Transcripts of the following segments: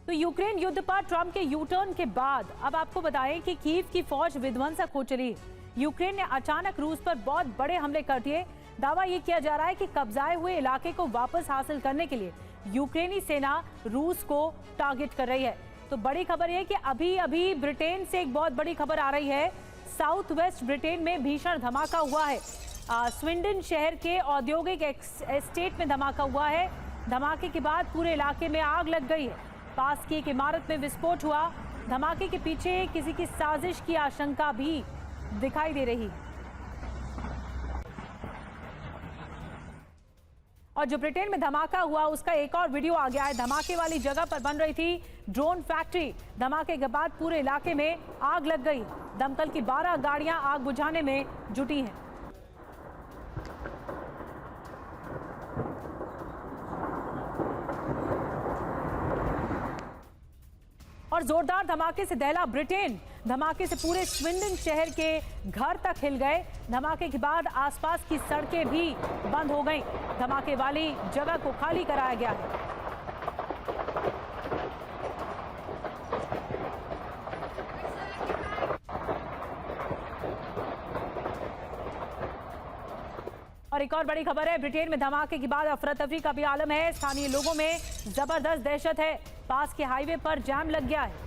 तो यूक्रेन युद्ध पर ट्रंप के यू टर्न के बाद अब आपको बताएं कि कीव की फौज विध्वंसक हो चली। यूक्रेन ने अचानक रूस पर बहुत बड़े हमले कर दिए। दावा ये किया जा रहा है कि कब्जाए हुए इलाके को वापस हासिल करने के लिए यूक्रेनी सेना रूस को टारगेट कर रही है। तो बड़ी खबर यह कि अभी अभी ब्रिटेन से एक बहुत बड़ी खबर आ रही है। साउथ वेस्ट ब्रिटेन में भीषण धमाका हुआ है। स्विंडन शहर के औद्योगिक एस्टेट में धमाका हुआ है। धमाके के बाद पूरे इलाके में आग लग गई है। पास की एक इमारत में विस्फोट हुआ। धमाके के पीछे किसी की साजिश की आशंका भी दिखाई दे रही है। और जो ब्रिटेन में धमाका हुआ उसका एक और वीडियो आ गया है। धमाके वाली जगह पर बन रही थी ड्रोन फैक्ट्री। धमाके के बाद पूरे इलाके में आग लग गई। दमकल की 12 गाड़ियां आग बुझाने में जुटी हैं। और जोरदार धमाके से दहला ब्रिटेन। धमाके से पूरे स्विंडन शहर के घर तक हिल गए। धमाके के बाद आसपास की सड़कें भी बंद हो गईं। धमाके वाली जगह को खाली कराया गया है। और एक और बड़ी खबर है, ब्रिटेन में धमाके के बाद अफरा तफरी का भी आलम है। स्थानीय लोगों में जबरदस्त दहशत है। पास के हाईवे पर जाम लग गया है।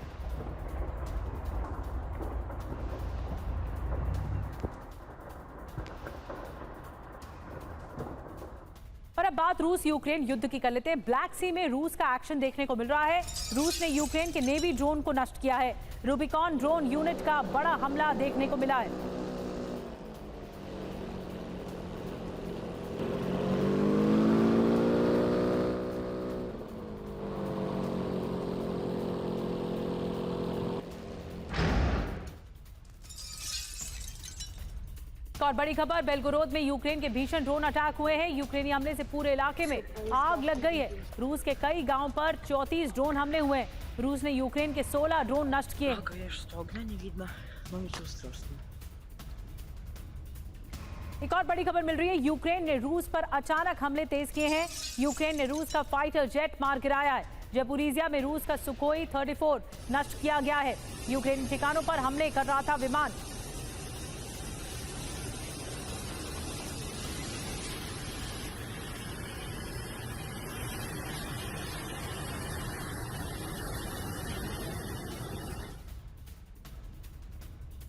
और अब बात रूस यूक्रेन युद्ध की कर लेते हैं। ब्लैक सी में रूस का एक्शन देखने को मिल रहा है। रूस ने यूक्रेन के नेवी ड्रोन को नष्ट किया है। रूबिकॉन ड्रोन यूनिट का बड़ा हमला देखने को मिला है। और बड़ी खबर, बेलगोरोद में यूक्रेन के भीषण ड्रोन अटैक हुए हैं। यूक्रेनी हमले से पूरे इलाके में आग लग गई है। रूस के कई गांवों पर 34 ड्रोन हमले हुए हैं। रूस ने यूक्रेन के 16 ड्रोन नष्ट किए। एक और बड़ी खबर मिल रही है, यूक्रेन ने रूस पर अचानक हमले तेज किए हैं। यूक्रेन ने रूस का फाइटर जेट मार गिराया है। ज़पोरिज़िया में रूस का सुखोई 34 नष्ट किया गया है। यूक्रेनी ठिकानों पर हमले कर रहा था विमान।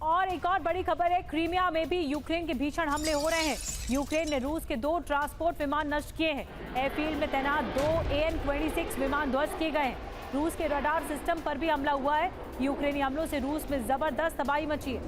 और एक और बड़ी खबर है, क्रीमिया में भी यूक्रेन के भीषण हमले हो रहे हैं। यूक्रेन ने रूस के 2 ट्रांसपोर्ट विमान नष्ट किए हैं। एयरफील्ड में तैनात 2 AN-26 विमान ध्वस्त किए गए हैं। रूस के रडार सिस्टम पर भी हमला हुआ है। यूक्रेनी हमलों से रूस में जबरदस्त तबाही मची है।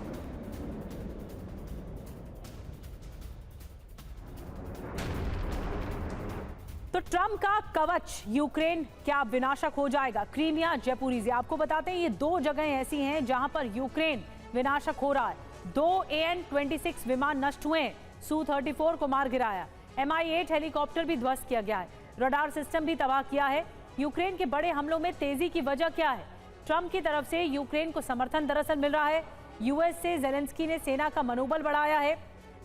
तो ट्रंप का कवच यूक्रेन क्या विनाशक हो जाएगा? क्रीमिया, ज़पोरिज़िया, आपको बताते हैं ये 2 जगहें ऐसी हैं जहां पर यूक्रेन विनाशक हो रहा है। 2 AN-26 विमान नष्ट हुए हैं। Su-34 को मार गिराया। Mi-8 हेलीकॉप्टर भी ध्वस्त किया गया है। रडार सिस्टम भी तबाह किया है। यूक्रेन के बड़े हमलों में तेजी की वजह क्या है? ट्रंप की तरफ से यूक्रेन को समर्थन दरअसल मिल रहा है। यूएस से जेलेंस्की ने सेना का मनोबल बढ़ाया है।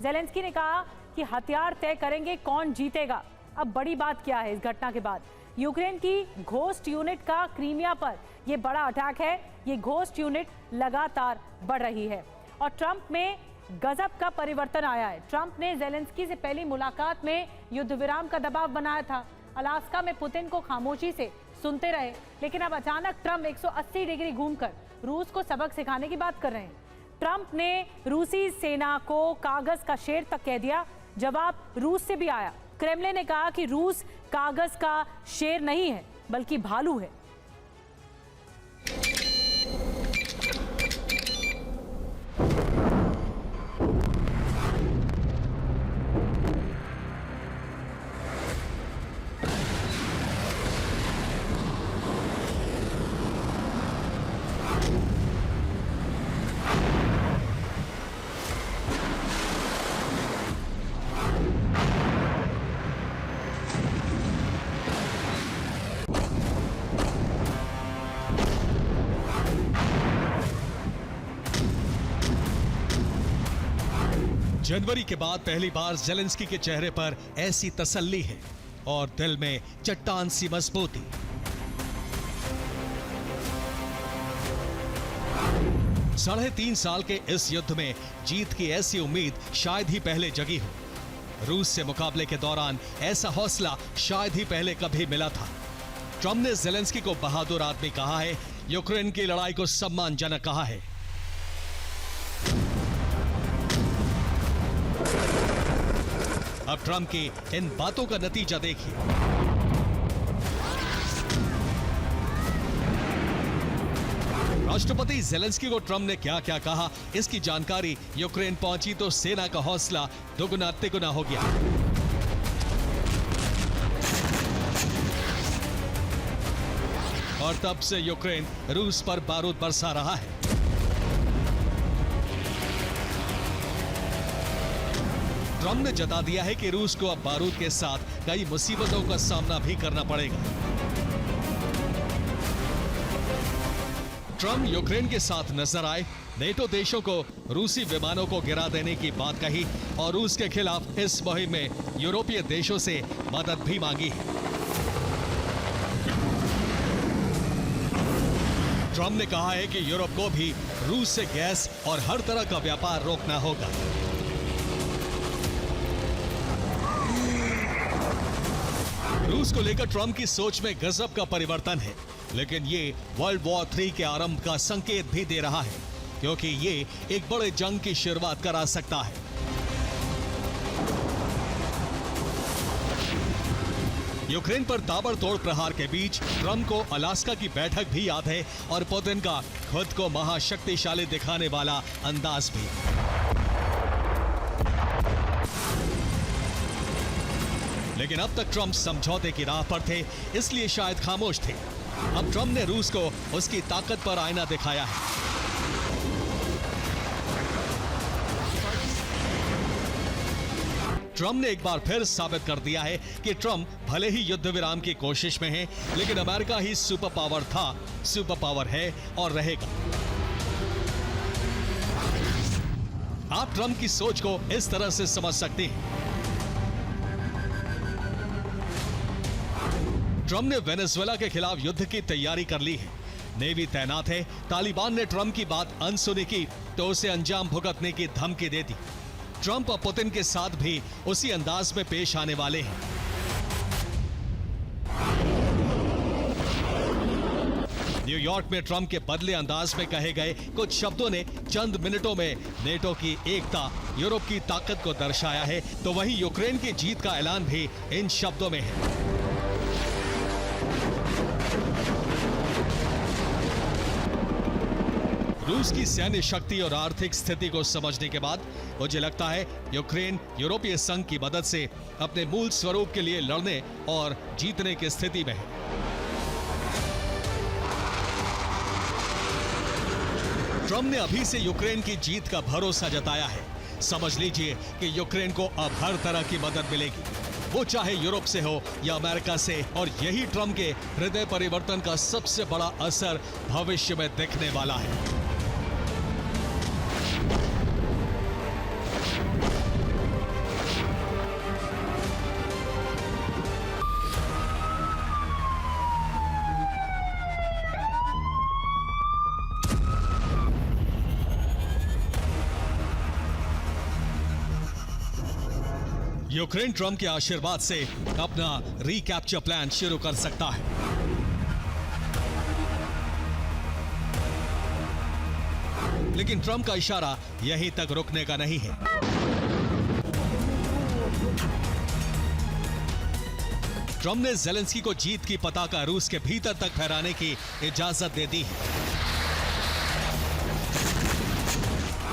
जेलेंस्की ने कहा कि हथियार तय करेंगे कौन जीतेगा। अब बड़ी बात क्या है इस घटना के बाद? यूक्रेन की घोस्ट यूनिट का क्रीमिया पर यह बड़ा अटैक है। ये घोस्ट यूनिट लगातार बढ़ रही है और ट्रंप में गजब का परिवर्तन आया है। ट्रंप ने जेलेंस्की से पहली मुलाकात में युद्ध विराम का दबाव बनाया था। अलास्का में पुतिन को खामोशी से सुनते रहे, लेकिन अब अचानक ट्रंप 180 डिग्री घूमकर रूस को सबक सिखाने की बात कर रहे हैं। ट्रंप ने रूसी सेना को कागज का शेर तक कह दिया। जवाब रूस से भी आया। क्रेमलिन ने कहा कि रूस कागज का शेर नहीं है बल्कि भालू है। जनवरी के बाद पहली बार जेलेंस्की के चेहरे पर ऐसी तसल्ली है और दिल में चट्टान सी मजबूती। 3.5 साल के इस युद्ध में जीत की ऐसी उम्मीद शायद ही पहले जगी हो। रूस से मुकाबले के दौरान ऐसा हौसला शायद ही पहले कभी मिला था। ट्रंप ने ज़ेलेंस्की को बहादुर आदमी कहा है, यूक्रेन की लड़ाई को सम्मानजनक कहा है। अब ट्रंप की इन बातों का नतीजा देखिए। राष्ट्रपति ज़ेलेंस्की को ट्रंप ने क्या क्या कहा, इसकी जानकारी यूक्रेन पहुंची तो सेना का हौसला दुगुना तिगुना हो गया। और तब से यूक्रेन रूस पर बारूद बरसा रहा है। ट्रंप ने जता दिया है कि रूस को अब बारूद के साथ कई मुसीबतों का सामना भी करना पड़ेगा। ट्रंप यूक्रेन के साथ नजर आए, नेटो देशों को रूसी विमानों को गिरा देने की बात कही और रूस के खिलाफ इस मुहिम में यूरोपीय देशों से मदद भी मांगी है। ट्रंप ने कहा है कि यूरोप को भी रूस से गैस और हर तरह का व्यापार रोकना होगा। रूस को लेकर ट्रंप की सोच में गजब का परिवर्तन है, लेकिन ये वर्ल्ड वॉर 3 के आरंभ का संकेत भी दे रहा है, क्योंकि ये एक बड़े जंग की शुरुआत करा सकता है। यूक्रेन पर ताबड़तोड़ प्रहार के बीच ट्रंप को अलास्का की बैठक भी याद है और पुतिन का खुद को महाशक्तिशाली दिखाने वाला अंदाज भी। लेकिन अब तक ट्रंप समझौते की राह पर थे, इसलिए शायद खामोश थे। अब ट्रंप ने रूस को उसकी ताकत पर आईना दिखाया है। ट्रंप ने एक बार फिर साबित कर दिया है कि ट्रंप भले ही युद्ध विराम की कोशिश में है, लेकिन अमेरिका ही सुपर पावर था, सुपर पावर है और रहेगा। आप ट्रंप की सोच को इस तरह से समझ सकते हैं। ट्रंप ने वेनेजुएला के खिलाफ युद्ध की तैयारी कर ली है, नेवी तैनात है। तालिबान ने ट्रंप की बात अनसुनी की तो उसे अंजाम भुगतने की धमकी दे दी। ट्रंप और पुतिन के साथ भी उसी अंदाज में पेश आने वाले हैं। न्यूयॉर्क में ट्रंप के बदले अंदाज में कहे गए कुछ शब्दों ने चंद मिनटों में नेटो की एकता, यूरोप की ताकत को दर्शाया है, तो वहीं यूक्रेन की जीत का ऐलान भी इन शब्दों में है। रूस की सैन्य शक्ति और आर्थिक स्थिति को समझने के बाद मुझे लगता है यूक्रेन यूरोपीय संघ की मदद से अपने मूल स्वरूप के लिए लड़ने और जीतने की स्थिति में है। ट्रंप ने अभी से यूक्रेन की जीत का भरोसा जताया है। समझ लीजिए कि यूक्रेन को अब हर तरह की मदद मिलेगी, वो चाहे यूरोप से हो या अमेरिका से, और यही ट्रंप के हृदय परिवर्तन का सबसे बड़ा असर भविष्य में दिखने वाला है। यूक्रेन ट्रंप के आशीर्वाद से अपना रिकैप्चर प्लान शुरू कर सकता है। लेकिन ट्रंप का इशारा यहीं तक रुकने का नहीं है। ट्रंप ने ज़ेलेंस्की को जीत की पताका रूस के भीतर तक फहराने की इजाजत दे दी है।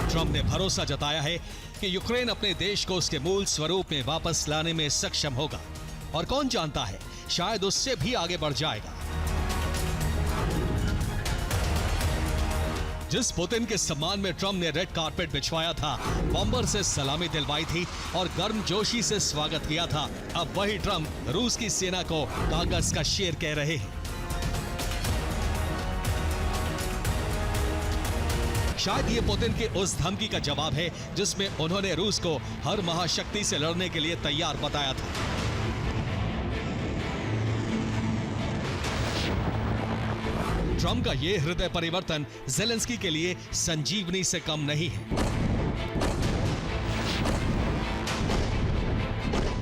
ट्रंप ने भरोसा जताया है कि यूक्रेन अपने देश को उसके मूल स्वरूप में वापस लाने में सक्षम होगा, और कौन जानता है, शायद उससे भी आगे बढ़ जाएगा। जिस पुतिन के सम्मान में ट्रंप ने रेड कारपेट बिछवाया था, बम्पर से सलामी दिलवाई थी और गर्मजोशी से स्वागत किया था, अब वही ट्रंप रूस की सेना को कागज का शेर कह रहे हैं। शायद ये पुतिन के उस धमकी का जवाब है जिसमें उन्होंने रूस को हर महाशक्ति से लड़ने के लिए तैयार बताया था। ट्रम्प का ये हृदय परिवर्तन ज़ेलेंस्की के लिए संजीवनी से कम नहीं है,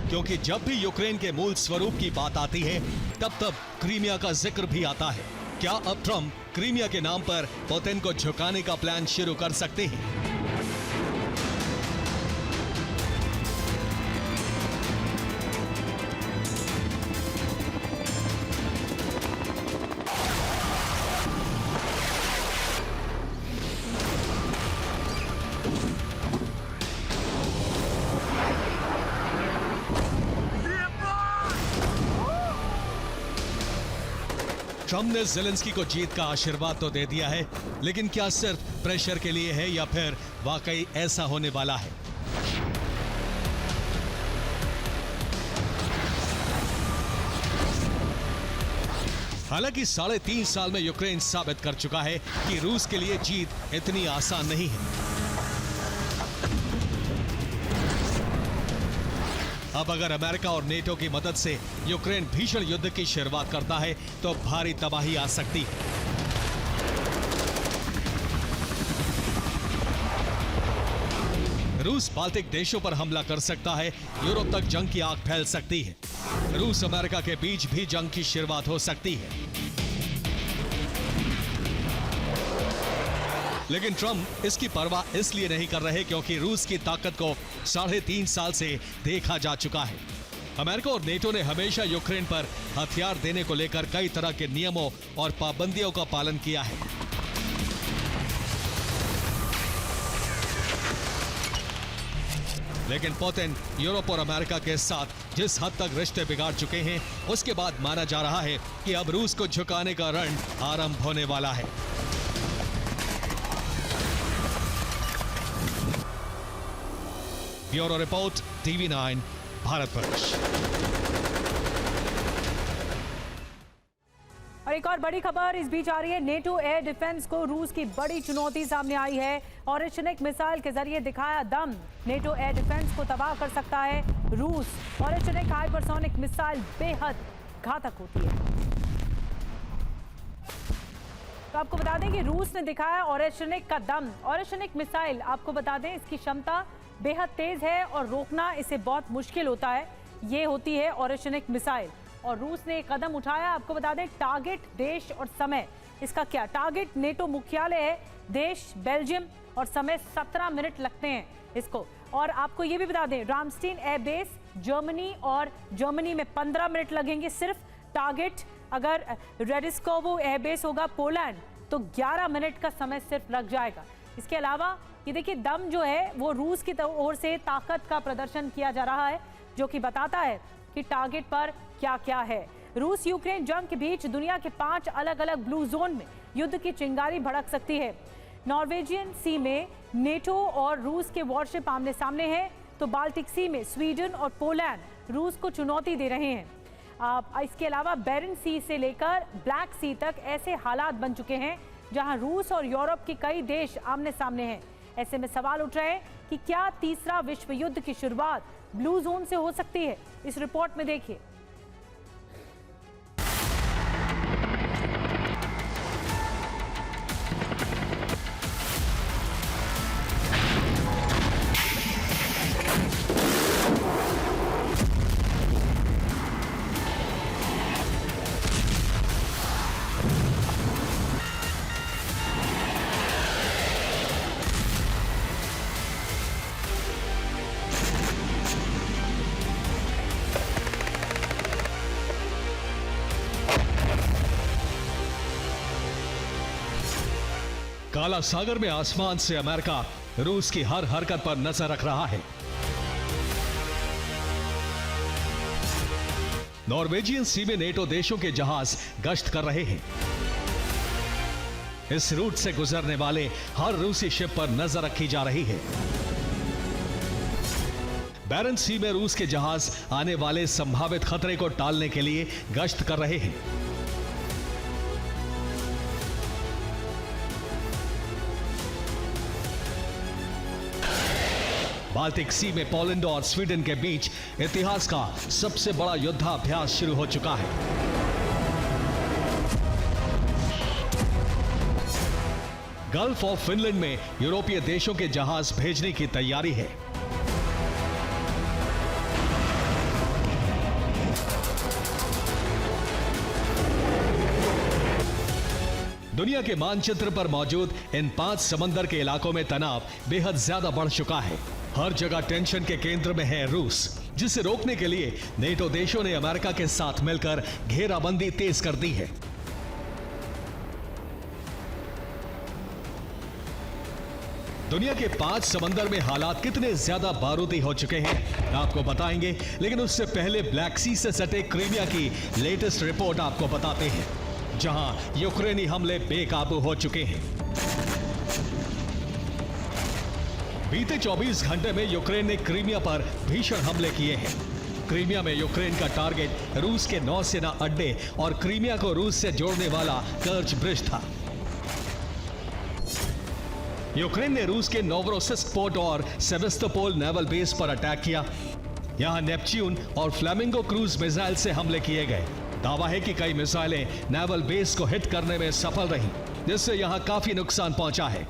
क्योंकि जब भी यूक्रेन के मूल स्वरूप की बात आती है तब क्रीमिया का जिक्र भी आता है। क्या अब ट्रम्प क्रीमिया के नाम पर पुतिन को झुकाने का प्लान शुरू कर सकते हैं? ट्रम्प ने ज़ेलेंस्की को जीत का आशीर्वाद तो दे दिया है, लेकिन क्या सिर्फ प्रेशर के लिए है या फिर वाकई ऐसा होने वाला है? हालांकि 3.5 साल में यूक्रेन साबित कर चुका है कि रूस के लिए जीत इतनी आसान नहीं है। अब अगर अमेरिका और नेटो की मदद से यूक्रेन भीषण युद्ध की शुरुआत करता है तो भारी तबाही आ सकती है। रूस बाल्टिक देशों पर हमला कर सकता है, यूरोप तक जंग की आग फैल सकती है, रूस अमेरिका के बीच भी जंग की शुरुआत हो सकती है। लेकिन ट्रम्प इसकी परवाह इसलिए नहीं कर रहे क्योंकि रूस की ताकत को 3.5 साल से देखा जा चुका है। अमेरिका और नेटो ने हमेशा यूक्रेन पर हथियार देने को लेकर कई तरह के नियमों और पाबंदियों का पालन किया है। लेकिन पुतिन यूरोप और अमेरिका के साथ जिस हद तक रिश्ते बिगाड़ चुके हैं, उसके बाद माना जा रहा है कि अब रूस को झुकाने का रण आरंभ होने वाला है। Bureau report, TV9 Bharatvarsh. और एक और बड़ी खबर इस बीच आ रही है। नेटो एयर डिफेंस को रूस की बड़ी चुनौती सामने आई है। ऑरेशनिक मिसाइल के जरिए दिखाया दम। नेटो एयर डिफेंस को तबाह कर सकता है रूस। ऑरेशनिक हाइपरसोनिक मिसाइल बेहद घातक होती है। तो आपको बता दें कि रूस ने दिखाया ऑरेशनिक का दम। ऑरेशनिक मिसाइल, आपको बता दें, इसकी क्षमता बेहद तेज है और रोकना इसे बहुत मुश्किल होता है। ये होती है ऑरेशनिक मिसाइल और रूस ने एक कदम उठाया। आपको बता दें टारगेट, देश और समय। इसका क्या टारगेट? नेटो मुख्यालय है, देश बेल्जियम और समय 17 मिनट लगते हैं इसको। और आपको ये भी बता दें रामस्टीन एयरबेस जर्मनी, और जर्मनी में 15 मिनट लगेंगे सिर्फ। टारगेट अगर रेडिस्कोवो एयरबेस होगा पोलैंड तो 11 मिनट का समय सिर्फ लग जाएगा। इसके अलावा ये देखिए दम जो है वो रूस की ओर से ताकत का प्रदर्शन किया जा रहा है, जो कि बताता है कि टारगेट पर क्या क्या है। रूस यूक्रेन जंग के बीच दुनिया के 5 अलग अलग ब्लू जोन में युद्ध की चिंगारी भड़क सकती है। नॉर्वेजियन सी में नेटो और रूस के वॉरशिप आमने सामने हैं, तो बाल्टिक सी में स्वीडन और पोलैंड रूस को चुनौती दे रहे हैं। इसके अलावा बेरिन सी से लेकर ब्लैक सी तक ऐसे हालात बन चुके हैं जहां रूस और यूरोप के कई देश आमने सामने हैं। ऐसे में सवाल उठ रहे हैं कि क्या तीसरा विश्व युद्ध की शुरुआत ब्लू जोन से हो सकती है? इस रिपोर्ट में देखिए। काला सागर में आसमान से अमेरिका रूस की हर हरकत पर नजर रख रहा है। नॉर्वेजियन सी में नेटो देशों के जहाज गश्त कर रहे हैं। इस रूट से गुजरने वाले हर रूसी शिप पर नजर रखी जा रही है। बैरन सी में रूस के जहाज आने वाले संभावित खतरे को टालने के लिए गश्त कर रहे हैं। बाल्टिक सी में पोलैंड और स्वीडन के बीच इतिहास का सबसे बड़ा युद्धाभ्यास शुरू हो चुका है। गल्फ ऑफ फिनलैंड में यूरोपीय देशों के जहाज भेजने की तैयारी है। दुनिया के मानचित्र पर मौजूद इन 5 समंदर के इलाकों में तनाव बेहद ज्यादा बढ़ चुका है। हर जगह टेंशन के केंद्र में है रूस, जिसे रोकने के लिए नेटो देशों ने अमेरिका के साथ मिलकर घेराबंदी तेज कर दी है। दुनिया के 5 समंदर में हालात कितने ज्यादा बारूदी हो चुके हैं आपको बताएंगे, लेकिन उससे पहले ब्लैक सी से सटे क्रीमिया की लेटेस्ट रिपोर्ट आपको बताते हैं, जहां यूक्रेनी हमले बेकाबू हो चुके हैं। बीते 24 घंटे में यूक्रेन ने क्रीमिया पर भीषण हमले किए हैं। क्रीमिया में यूक्रेन का टारगेट रूस के नौसेना अड्डे और क्रीमिया को रूस से जोड़ने वाला कर्च ब्रिज था। यूक्रेन ने रूस के नोवरोसिस्क पोर्ट और सेवेस्तोपोल नेवल बेस पर अटैक किया। यहां नेपच्यून और फ्लेमिंगो क्रूज मिसाइल से हमले किए गए। दावा है कि कई मिसाइलें नेवल बेस को हिट करने में सफल रहीं, जिससे यहां काफी नुकसान पहुंचा है।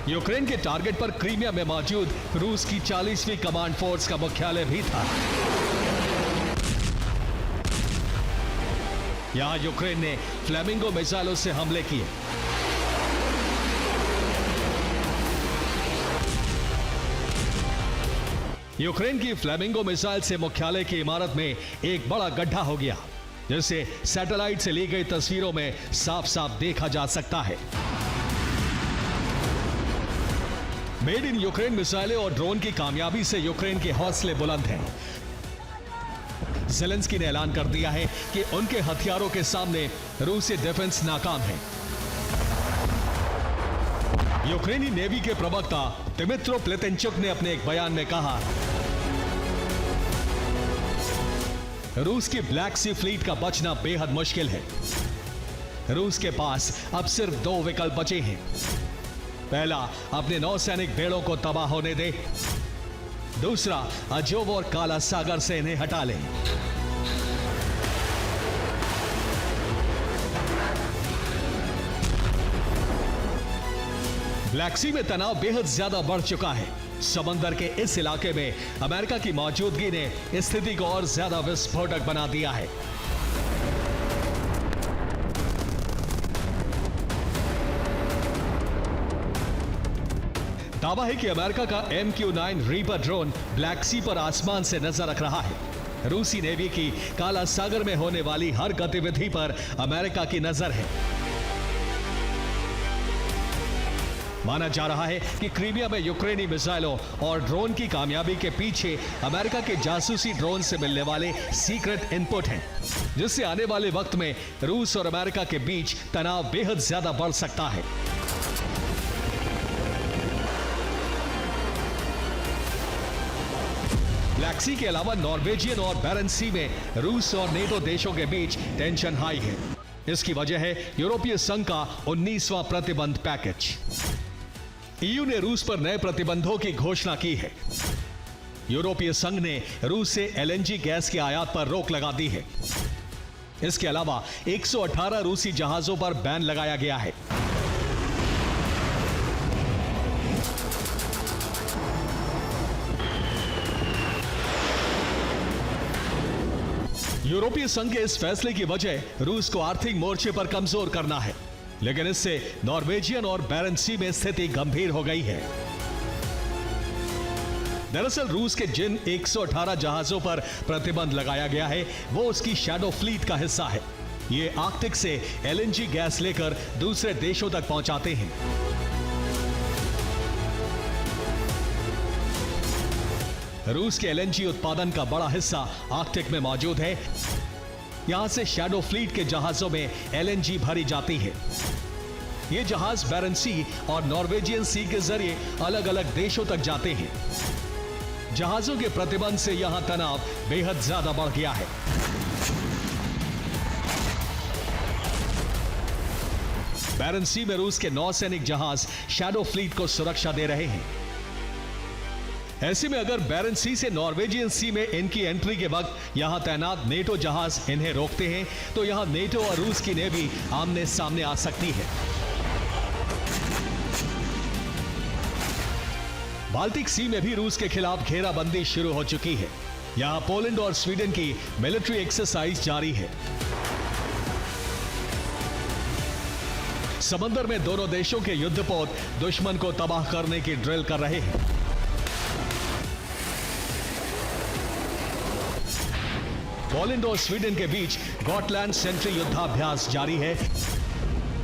यूक्रेन के टारगेट पर क्रीमिया में मौजूद रूस की 40वीं कमांड फोर्स का मुख्यालय भी था। यहां यूक्रेन ने फ्लेमिंगो मिसाइलों से हमले किए। यूक्रेन की फ्लेमिंगो मिसाइल से मुख्यालय की इमारत में एक बड़ा गड्ढा हो गया, जिसे सैटेलाइट से ली गई तस्वीरों में साफ साफ देखा जा सकता है। मेड इन यूक्रेन मिसाइलें और ड्रोन की कामयाबी से यूक्रेन के हौसले बुलंद हैं। ज़ेलेंस्की ने ऐलान कर दिया है कि उनके हथियारों के सामने रूसी डिफेंस नाकाम है। यूक्रेनी नेवी के प्रवक्ता दिमित्रो प्लेतेंचुक ने अपने एक बयान में कहा, रूस की ब्लैक सी फ्लीट का बचना बेहद मुश्किल है। रूस के पास अब सिर्फ 2 विकल्प बचे हैं। पहला, अपने नौसैनिक बेड़ों को तबाह होने दे। दूसरा, अजोव और काला सागर से इन्हें हटा लें। ब्लैक सी में तनाव बेहद ज्यादा बढ़ चुका है। समंदर के इस इलाके में अमेरिका की मौजूदगी ने स्थिति को और ज्यादा विस्फोटक बना दिया है। दावा है कि अमेरिका का MQ-9 रीपर ड्रोन ब्लैक सी पर आसमान से नजर रख रहा है। रूसी नेवी की काला सागर में होने वाली हर गतिविधि पर अमेरिका की नजर है। माना जा रहा है कि क्रीमिया में यूक्रेनी मिसाइलों और ड्रोन की कामयाबी के पीछे अमेरिका के जासूसी ड्रोन से मिलने वाले सीक्रेट इनपुट हैं, जिससे आने वाले वक्त में रूस और अमेरिका के बीच तनाव बेहद ज्यादा बढ़ सकता है। ब्लैक सी के अलावा नॉर्वेजियन और बैरेंस सी में रूस और नेटो देशों के बीच टेंशन हाई है। इसकी वजह है यूरोपीय संघ का 19वां प्रतिबंध पैकेज। EU ने रूस पर नए प्रतिबंधों की घोषणा की है। यूरोपीय संघ ने रूस से LNG गैस के आयात पर रोक लगा दी है। इसके अलावा 118 रूसी जहाजों पर बैन लगाया गया है। यूरोपीय संघ के इस फैसले की वजह रूस को आर्थिक मोर्चे पर कमजोर करना है, लेकिन इससे नॉर्वेजियन और बैरेंस सी में स्थिति गंभीर हो गई है। दरअसल रूस के जिन 118 जहाजों पर प्रतिबंध लगाया गया है, वो उसकी शैडो फ्लीट का हिस्सा है। ये आर्कटिक से LNG गैस लेकर दूसरे देशों तक पहुंचाते हैं। रूस के LNG उत्पादन का बड़ा हिस्सा आर्कटिक में मौजूद है। यहां से शैडो फ्लीट के जहाजों में LNG भरी जाती है। ये जहाज बैरेंस सी और नॉर्वेजियन सी के जरिए अलग अलग देशों तक जाते हैं। जहाजों के प्रतिबंध से यहां तनाव बेहद ज्यादा बढ़ गया है। बैरेंस सी में रूस के नौसैनिक जहाज शैडो फ्लीट को सुरक्षा दे रहे हैं। ऐसे में अगर बैरन सी से नॉर्वेजियन सी में इनकी एंट्री के वक्त यहां तैनात नेटो जहाज इन्हें रोकते हैं तो यहां नेटो और रूस की नेवी आमने सामने आ सकती है। बाल्टिक सी में भी रूस के खिलाफ घेराबंदी शुरू हो चुकी है। यहां पोलैंड और स्वीडन की मिलिट्री एक्सरसाइज जारी है। समंदर में दोनों देशों के युद्धपोत दुश्मन को तबाह करने की ड्रिल कर रहे हैं। पोलैंड और स्वीडन के बीच गॉटलैंड सेंट्री युद्धाभ्यास जारी है।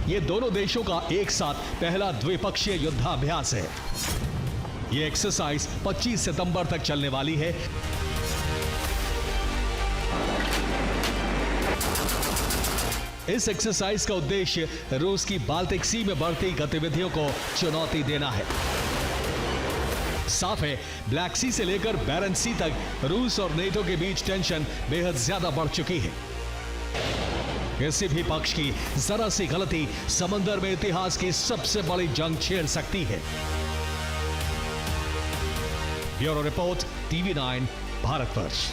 यह दोनों देशों का एक साथ पहला द्विपक्षीय युद्धाभ्यास है। यह एक्सरसाइज 25 सितंबर तक चलने वाली है। इस एक्सरसाइज का उद्देश्य रूस की बाल्टिक सी में बढ़ती गतिविधियों को चुनौती देना है। साफ है, ब्लैक सी से लेकर बैरन सी तक रूस और नेटो के बीच टेंशन बेहद ज्यादा बढ़ चुकी है। किसी भी पक्ष की जरा सी गलती समंदर में इतिहास की सबसे बड़ी जंग छेड़ सकती है। Bureau report, TV9 Bharatvarsh.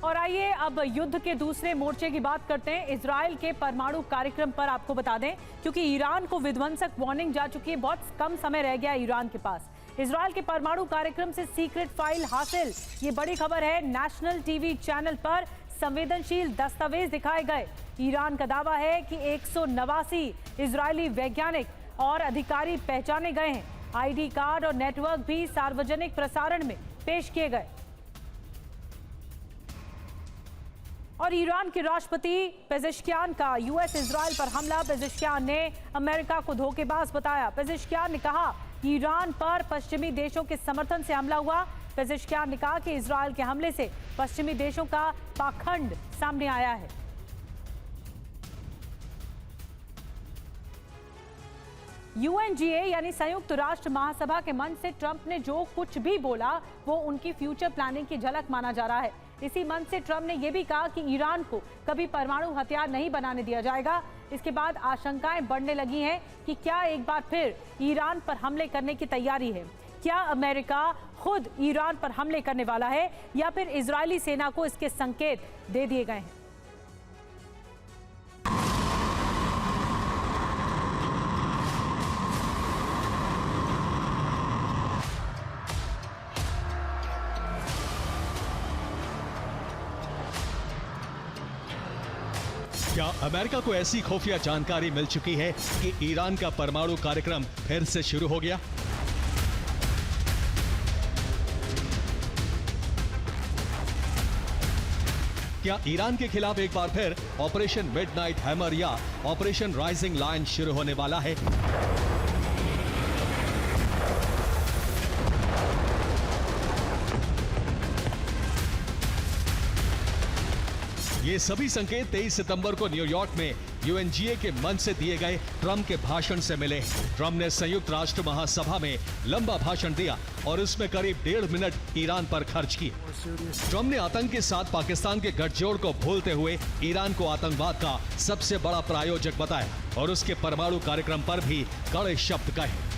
और आइए अब युद्ध के दूसरे मोर्चे की बात करते हैं। इजराइल के परमाणु कार्यक्रम पर आपको बता दें, क्योंकि ईरान को विध्वंसक वार्निंग जा चुकी है, बहुत कम समय रह गया ईरान के पास। इजराइल के परमाणु कार्यक्रम से सीक्रेट फाइल हासिल, ये बड़ी खबर है। नेशनल टीवी चैनल पर संवेदनशील दस्तावेज दिखाए गए। ईरान का दावा है कि 189 इजरायली वैज्ञानिक और अधिकारी पहचाने गए हैं। आईडी कार्ड और नेटवर्क भी सार्वजनिक प्रसारण में पेश किए गए। और ईरान के राष्ट्रपति पेजेश्कियान का यूएस इजराइल पर हमला। पेजेश्कियान ने अमेरिका को धोखेबाज बताया। पेजेश्कियान ने कहा ईरान पर पश्चिमी देशों के समर्थन से हमला हुआ। पेजेश्कियान ने कहा कि इजराइल के हमले से पश्चिमी देशों का पाखंड सामने आया है। यूएनजीए यानी संयुक्त राष्ट्र महासभा के मंच से ट्रंप ने जो कुछ भी बोला वो उनकी फ्यूचर प्लानिंग की झलक माना जा रहा है। इसी मंच से ट्रंप ने यह भी कहा कि ईरान को कभी परमाणु हथियार नहीं बनाने दिया जाएगा। इसके बाद आशंकाएं बढ़ने लगी हैं कि क्या एक बार फिर ईरान पर हमले करने की तैयारी है। क्या अमेरिका खुद ईरान पर हमले करने वाला है या फिर इजरायली सेना को इसके संकेत दे दिए गए हैं। क्या अमेरिका को ऐसी खुफिया जानकारी मिल चुकी है कि ईरान का परमाणु कार्यक्रम फिर से शुरू हो गया? क्या ईरान के खिलाफ एक बार फिर ऑपरेशन मिडनाइट हैमर या ऑपरेशन राइजिंग लायन शुरू होने वाला है? ये सभी संकेत 23 सितंबर को न्यूयॉर्क में यूएनजीए के मंच से दिए गए ट्रंप के भाषण से मिले। ट्रंप ने संयुक्त राष्ट्र महासभा में लंबा भाषण दिया और उसमें करीब 1.5 मिनट ईरान पर खर्च किए। ट्रंप ने आतंक के साथ पाकिस्तान के गठजोड़ को भूलते हुए ईरान को आतंकवाद का सबसे बड़ा प्रायोजक बताया और उसके परमाणु कार्यक्रम पर भी कड़े शब्द कहे।